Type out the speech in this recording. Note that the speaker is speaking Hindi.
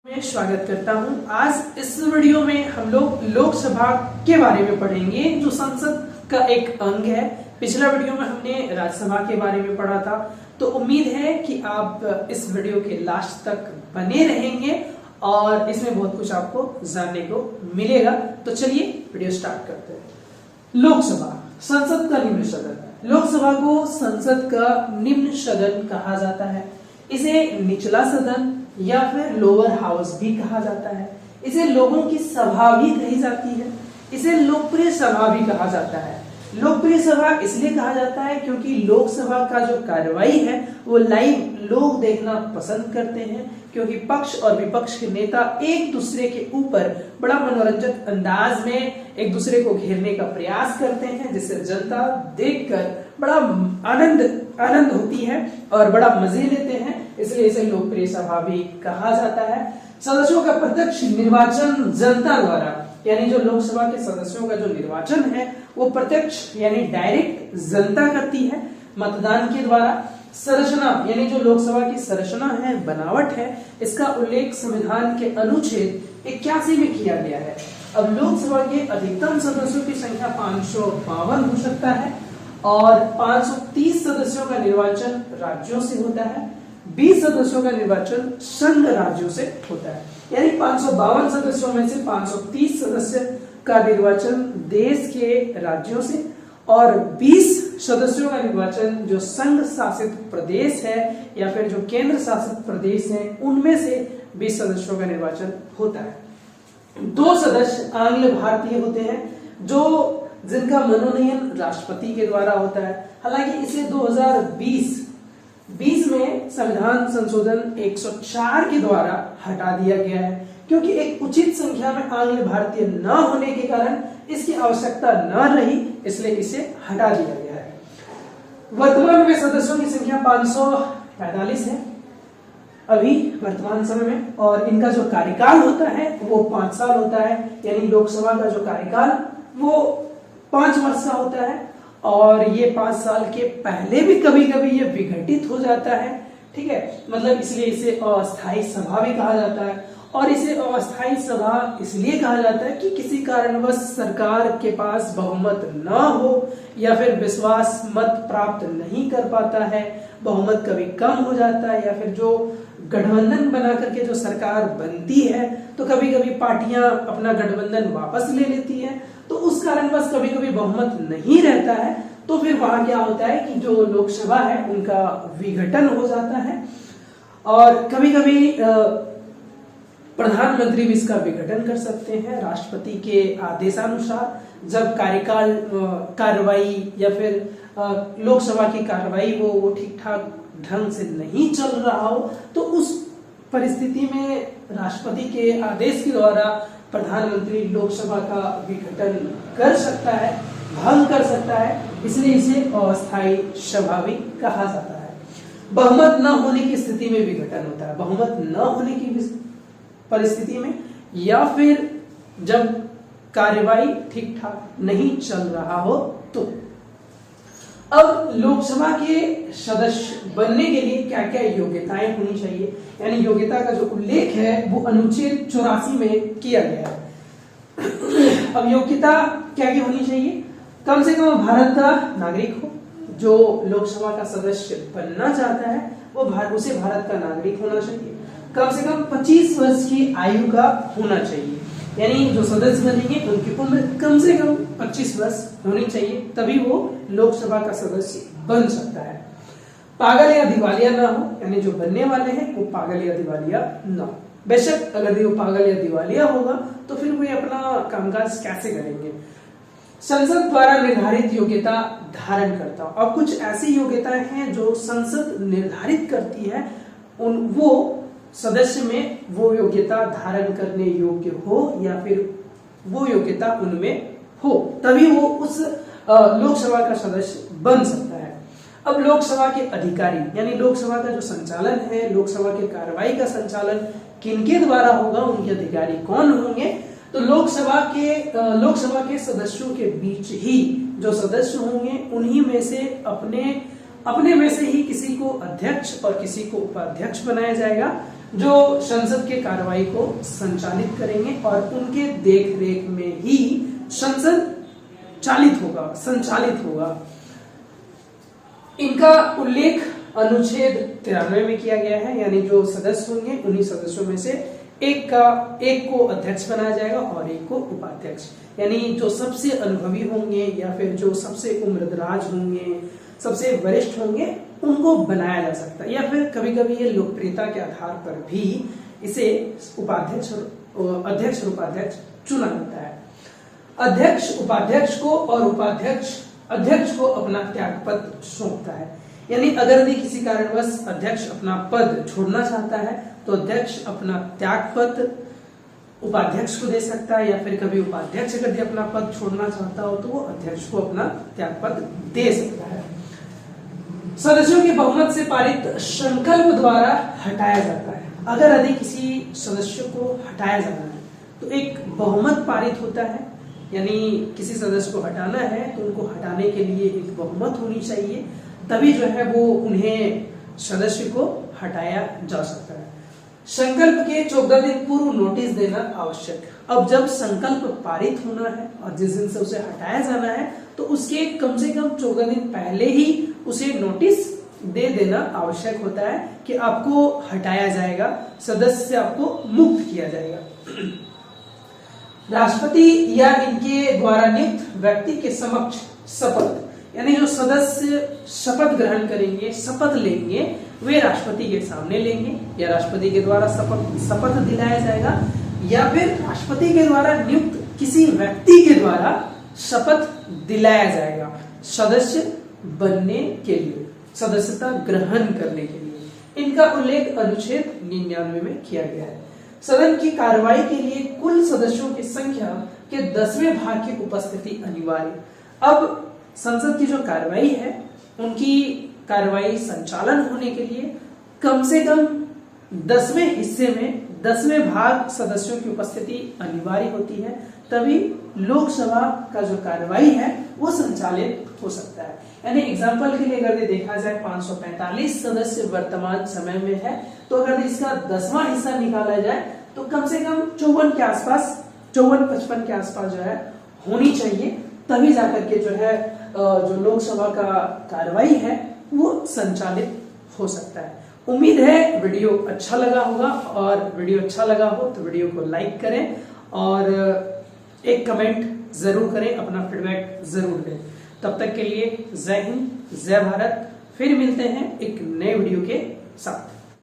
मैं स्वागत करता हूं। आज इस वीडियो में हम लोग लोकसभा के बारे में पढ़ेंगे, जो संसद का एक अंग है। पिछला वीडियो में हमने राज्यसभा के बारे में पढ़ा था, तो उम्मीद है कि आप इस वीडियो के लास्ट तक बने रहेंगे और इसमें बहुत कुछ आपको जानने को मिलेगा। तो चलिए वीडियो स्टार्ट करते हैं। लोकसभा संसद का निम्न सदन। लोकसभा को संसद का निम्न सदन कहा जाता है। इसे निचला सदन या फिर लोअर हाउस भी कहा जाता है। इसे लोगों की सभा भी कही जाती है। इसे लोकप्रिय सभा भी कहा जाता है। लोकप्रिय सभा इसलिए कहा जाता है क्योंकि लोकसभा का जो कार्यवाही है वो लाइव लोग देखना पसंद करते हैं, क्योंकि पक्ष और विपक्ष के नेता एक दूसरे के ऊपर बड़ा मनोरंजक अंदाज में एक दूसरे को घेरने का प्रयास करते हैं, जिससे जनता देखकर बड़ा आनंद होती है और बड़ा मजे लेते हैं। इसलिए इसे लोकप्रिय सभा भी कहा जाता है। सदस्यों का प्रत्यक्ष निर्वाचन जनता द्वारा, यानी जो लोकसभा के सदस्यों का जो निर्वाचन है वो प्रत्यक्ष यानी डायरेक्ट जनता करती है मतदान के द्वारा। संरचना यानी जो लोकसभा की संरचना है, बनावट है, इसका उल्लेख संविधान के अनुच्छेद 81 में किया गया है। अब लोकसभा के अधिकतम सदस्यों की संख्या 552 हो सकता है और 530 सदस्यों का निर्वाचन राज्यों से होता है। 20 सदस्यों का निर्वाचन संघ राज्यों से होता है, यानी 552 सदस्यों में से 530 सदस्य का निर्वाचन देश के राज्यों से और 20 सदस्यों का निर्वाचन जो संघ शासित प्रदेश है या फिर जो केंद्र शासित प्रदेश है उनमें से 20 सदस्यों का निर्वाचन होता है। 2 सदस्य आंग्ल भारतीय होते हैं जो जिनका मनोनयन राष्ट्रपति के द्वारा होता है। हालांकि इसे 2020 में संविधान संशोधन 104 के द्वारा हटा दिया गया है, क्योंकि एक उचित संख्या में आंग्ल भारतीय न होने के कारण इसकी आवश्यकता न रही, इसलिए इसे हटा दिया गया है। वर्तमान में सदस्यों की संख्या 545 है अभी वर्तमान समय में, और इनका जो कार्यकाल होता है वो 5 साल होता है। यानी लोकसभा का जो कार्यकाल वो 5 वर्ष का होता है और ये 5 साल के पहले भी कभी कभी ये विघटित हो जाता है। ठीक है, मतलब इसलिए इसे अस्थायी सभा भी कहा जाता है। और इसे अस्थायी सभा इसलिए कहा जाता है कि किसी कारणवश सरकार के पास बहुमत न हो या फिर विश्वास मत प्राप्त नहीं कर पाता है, बहुमत कभी कम हो जाता है, या फिर जो गठबंधन बना करके जो सरकार बनती है तो कभी कभी पार्टियां अपना गठबंधन वापस ले लेती हैं, तो उस कारणवश कभी कभी बहुमत नहीं रहता है, तो फिर वहां क्या होता है कि जो लोकसभा है उनका विघटन हो जाता है। और कभी कभी प्रधानमंत्री भी इसका विघटन कर सकते हैं राष्ट्रपति के आदेशानुसार। जब कार्यवाही या फिर लोकसभा की कार्यवाही वो ठीक ठाक ढंग से नहीं चल रहा हो, तो उस परिस्थिति में राष्ट्रपति के आदेश के द्वारा प्रधानमंत्री लोकसभा का विघटन कर सकता है, भंग कर सकता है, इसलिए इसे अस्थायी सभा भी कहा जाता है। बहुमत न होने की स्थिति में विघटन होता है, बहुमत न होने की परिस्थिति में, या फिर जब कार्यवाही ठीक ठाक नहीं चल रहा हो तो। अब लोकसभा के सदस्य बनने के लिए क्या क्या योग्यताएं होनी चाहिए, यानी योग्यता का जो उल्लेख है वो अनुच्छेद 84 में किया गया है। अब योग्यता क्या क्या होनी चाहिए? कम से कम भारत का नागरिक हो। जो लोकसभा का सदस्य बनना चाहता है वो उसे भारत का नागरिक होना चाहिए। कम से कम 25 वर्ष की आयु का होना चाहिए, यानी जो सदस्य बनेंगे उनकी उम्र कम से कम 25 वर्ष होनी चाहिए, तभी वो लोकसभा का सदस्य बन सकता है। पागल या दिवालिया ना हो, यानी जो बनने वाले हैं वो पागल या दिवालिया ना हो। बेशक अगर वो पागल या दिवालिया होगा तो फिर वे अपना कामकाज कैसे करेंगे? संसद द्वारा निर्धारित योग्यता धारण करता हो। अब कुछ ऐसी योग्यताएं हैं जो संसद निर्धारित करती है, वो सदस्य में वो योग्यता धारण करने योग्य हो या फिर वो योग्यता उनमें हो, तभी वो उस लोकसभा का सदस्य बन सकता है। अब लोकसभा के अधिकारी, यानी लोकसभा का जो संचालन है, लोकसभा के कार्यवाही का संचालन किनके द्वारा होगा, उनके अधिकारी कौन होंगे? तो लोकसभा के सदस्यों के बीच ही जो सदस्य होंगे उन्हीं में से अपने में से ही किसी को अध्यक्ष और किसी को उपाध्यक्ष बनाया जाएगा। जो संसद के कार्रवाई को संचालित करेंगे और उनके देख रेख में ही संसद संचालित होगा। इनका उल्लेख अनुच्छेद 93 में किया गया है, यानी जो सदस्य होंगे उन्हीं सदस्यों में से एक को अध्यक्ष बनाया जाएगा और एक को उपाध्यक्ष, यानी जो सबसे अनुभवी होंगे या फिर जो सबसे उम्रदराज होंगे, सबसे वरिष्ठ होंगे, उनको बनाया जा सकता है। या फिर कभी कभी ये लोकप्रियता के आधार पर भी इसे अध्यक्ष और उपाध्यक्ष चुना जाता है। अध्यक्ष उपाध्यक्ष को और उपाध्यक्ष अध्यक्ष को अपना त्यागपत्र सौंपता है, यानी अगर भी किसी कारणवश अध्यक्ष अपना पद छोड़ना चाहता है तो अध्यक्ष अपना त्यागपत्र उपाध्यक्ष को दे सकता है, या फिर कभी उपाध्यक्ष अगर अपना पद छोड़ना चाहता हो तो वो अध्यक्ष को अपना त्यागपत्र दे सकता है। सदस्यों के बहुमत से पारित संकल्प द्वारा हटाया जाता है। अगर यदि किसी सदस्य को हटाया जाना है तो एक बहुमत पारित होता है, यानी किसी सदस्य को हटाना है तो उनको हटाने के लिए एक बहुमत होनी चाहिए, तभी जो है वो उन्हें सदस्य को हटाया जा सकता है। संकल्प के 14 दिन पूर्व नोटिस देना आवश्यक है। अब जब संकल्प पारित होना है और जिस दिन से उसे हटाया जाना है तो उसके कम से कम 14 दिन पहले ही उसे नोटिस दे देना आवश्यक होता है कि आपको हटाया जाएगा, सदस्य से आपको मुक्त किया जाएगा। राष्ट्रपति या इनके द्वारा नियुक्त व्यक्ति के समक्ष शपथ, यानी जो सदस्य शपथ ग्रहण करेंगे, शपथ लेंगे, वे राष्ट्रपति के सामने लेंगे, या राष्ट्रपति के द्वारा शपथ दिलाया जाएगा, या फिर राष्ट्रपति के द्वारा नियुक्त किसी व्यक्ति के द्वारा शपथ दिलाया जाएगा सदस्य बनने के लिए, सदस्यता ग्रहण करने के लिए। इनका उल्लेख अनुच्छेद 99 में किया गया है। सदन की कार्रवाई के लिए कुल सदस्यों की संख्या के 10वें भाग की उपस्थिति अनिवार्य। अब संसद की जो कार्रवाई है उनकी कार्रवाई संचालन होने के लिए कम से कम 10वें हिस्से में 10वें भाग सदस्यों की उपस्थिति अनिवार्य होती है, तभी लोकसभा का जो कार्रवाई है वो संचालित हो सकता है। यानी एग्जाम्पल के लिए अगर देखा जाए 545 सदस्य वर्तमान समय में है, तो अगर इसका 10वां हिस्सा निकाला जाए तो कम से कम 54 के आसपास, 54-55 के आसपास जो है होनी चाहिए, तभी जाकर के जो है जो लोकसभा का कार्रवाई है वो संचालित हो सकता है। उम्मीद है वीडियो अच्छा लगा होगा, और वीडियो अच्छा लगा हो तो वीडियो को लाइक करें और एक कमेंट जरूर करें, अपना फीडबैक जरूर दें। तब तक के लिए जय हिंद, जय भारत। फिर मिलते हैं एक नए वीडियो के साथ।